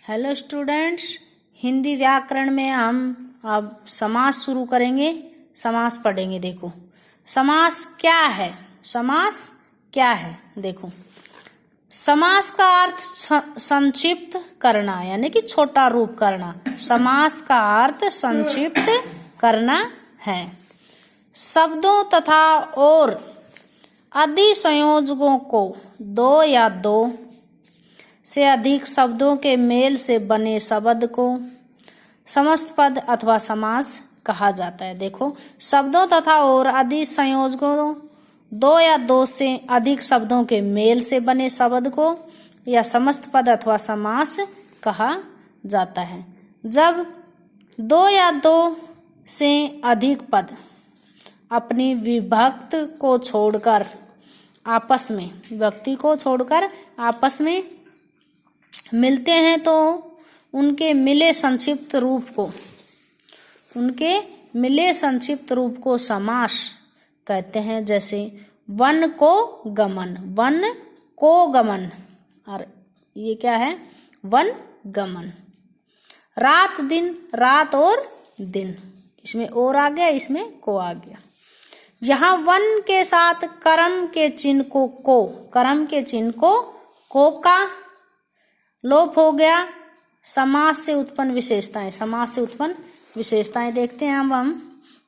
Hello students, Hindi व्याकरण में हम अब समास शुरू करेंगे। समास पढ़ेंगे। देखो समास क्या है। समास क्या है देखो, समास का अर्थ संक्षिप्त करना यानी कि छोटा रूप करना। समास का अर्थ संक्षिप्त करना है। शब्दों तथा और अधिसंयोजकों को दो या दो से अधिक शब्दों के मेल से बने शब्द को समस्त पद अथवा समास कहा जाता है। देखो, शब्दों तथा और अधिसंयोजकों दो या दो से अधिक शब्दों के मेल से बने शब्द को या समस्त पद अथवा समास कहा जाता है। जब दो या दो से अधिक पद अपनी विभक्त को छोड़कर आपस में विभक्ति को छोड़कर आपस में मिलते हैं तो उनके मिले संक्षिप्त रूप को समास कहते हैं। जैसे वन को गमन, और ये क्या है, वन गमन। रात दिन, रात और दिन, इसमें और आ गया, इसमें को आ गया। यहाँ वन के साथ कर्म के चिन्ह को का लोप हो गया। समास से उत्पन्न विशेषताएं देखते हैं हम।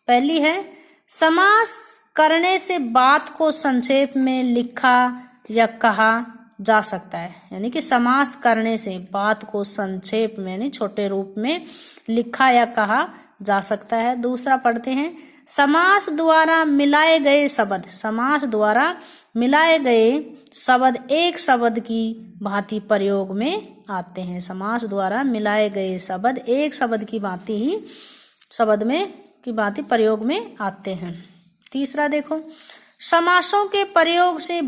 पहली है, समास करने से बात को संक्षेप में लिखा या कहा जा सकता है। यानी कि समास करने से बात को संक्षेप में यानी छोटे रूप में लिखा या कहा जा सकता है। दूसरा पढ़ते हैं, समास द्वारा मिलाए गए शब्द एक शब्द की भांति प्रयोग में आते हैं। समास द्वारा मिलाए गए शब्द एक शब्द की भांति प्रयोग में आते हैं। तीसरा देखो, समासों के प्रयोग से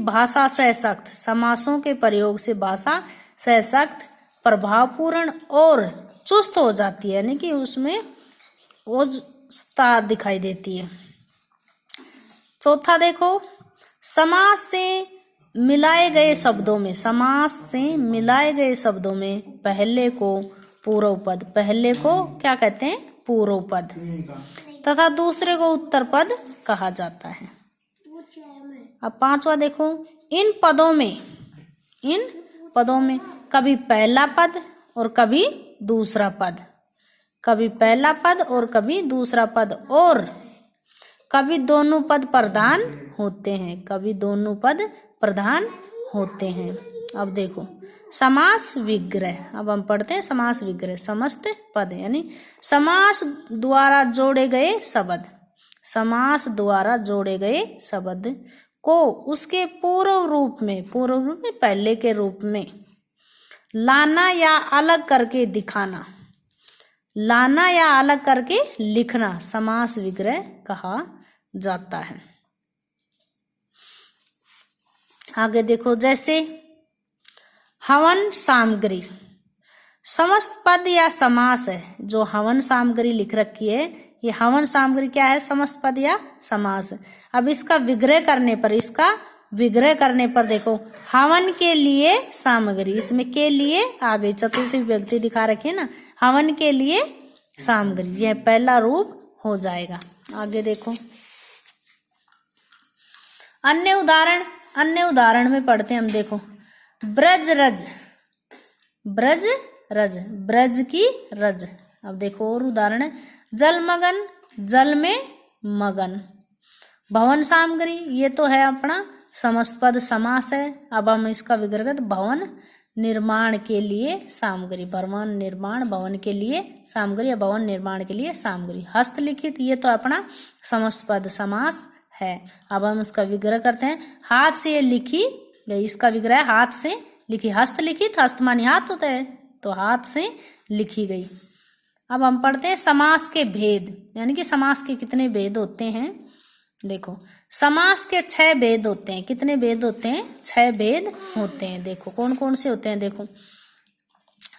भाषा सशक्त, प्रभावपूर्ण और चुस्त हो जाती है। यानी कि उसमें ओजता दिखाई देती है। चौथा देखो, समास से मिलाए गए शब्दों में पहले को क्या कहते हैं, पूर्व पद तथा दूसरे को उत्तर पद कहा जाता है। अब पांचवा देखो, इन पदों में कभी पहला पद और कभी दूसरा पद, और कभी दोनों पद प्रधान होते हैं। अब देखो समास विग्रह। अब हम पढ़ते हैं समास विग्रह। समस्त पद यानी समास द्वारा जोड़े गए शब्द को उसके पूर्व रूप में पहले के रूप में लाना या अलग करके लिखना समास विग्रह कहा जाता है। आगे देखो, जैसे हवन सामग्री समस्त पद या समास है। जो हवन सामग्री लिख रखी है, ये हवन सामग्री क्या है, समस्त पद या समास है। अब इसका विग्रह करने पर देखो, हवन के लिए सामग्री, इसमें के लिए आगे चतुर्थी विभक्ति दिखा रखी है ना, हवन के लिए सामग्री, यह पहला रूप हो जाएगा। आगे देखो, अन्य उदाहरण में पढ़ते हैं हम। देखो, ब्रज ब्रज की रज। अब देखो और उदाहरण है, जलमगन, जल में मगन। भवन सामग्री, ये तो है अपना समस्त पद समास है। अब हम इसका विग्रह, भवन निर्माण के लिए सामग्री, भवन निर्माण के लिए सामग्री। हस्तलिखित, ये तो अपना समस्त पद समास है। अब हम इसका विग्रह करते हैं, हाथ से लिखी गई, इसका विग्रह हाथ से लिखी। हस्तलिखित, हस्त मानी हाथ होता है, तो हाथ से लिखी गई। अब हम पढ़ते हैं समास के भेद, यानी कि समास के कितने भेद होते हैं। देखो, समास के 6 भेद होते हैं। कितने भेद होते हैं? 6 भेद होते हैं। देखो कौन कौन से होते हैं। देखो,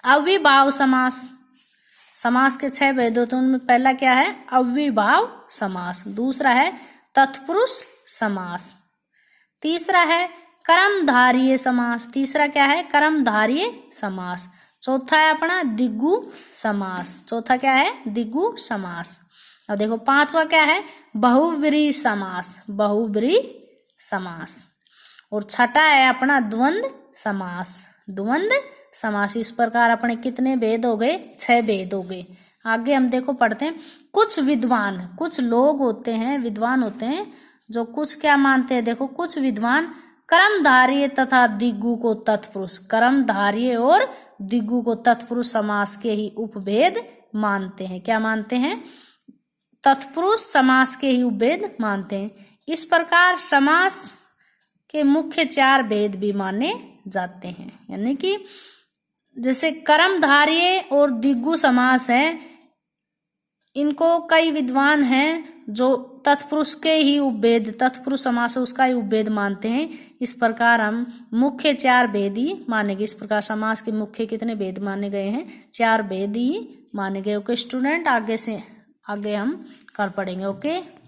अव्ययभाव समास के 6 भेद होते हैं। उनमें पहला क्या है, अव्ययभाव समास। दूसरा है तत्पुरुष समास। तीसरा है कर्मधारय समास। तीसरा क्या है, कर्मधारय समास। चौथा है अपना द्विगु समास। चौथा क्या है? द्विगु समास। अब देखो पांचवा क्या है? बहुब्रीहि समास। बहुब्रीहि समास। और छठा है अपना द्वंद्व समास। द्वंद्व समास। इस प्रकार अपने कितने भेद हो गए? 6 भेद हो गए। आगे हम देखो पढ़ते हैं। कुछ विद्वान, कुछ लोग होते हैं, विद्वान होते हैं, जो कुछ क्या मानते हैं? देखो कुछ विद्वान कर्मधारय तथा द्विगु को तत्पुरुष, कर्मधारय और द्विगु को तत्पुरुष समास के ही उपभेद मानते हैं। क्या मानते हैं? तत्पुरुष समास के ही उपभेद मानते हैं। इस प्रकार समास के मुख्य 4 भेद भी माने जाते हैं। यानी कि जैसे कर्मधारय और द्विगु समास है, इनको कई विद्वान हैं जो तत्पुरुष के ही उपभेद, तत्पुरुष समास है उसका ही उपभेद मानते हैं। इस प्रकार हम मुख्य 4 भेद ही मानेंगे। इस प्रकार समास के मुख्य कितने भेद माने गए हैं? 4 भेद ही माने गए। ओके स्टूडेंट, आगे हम कल पढ़ेंगे। ओके।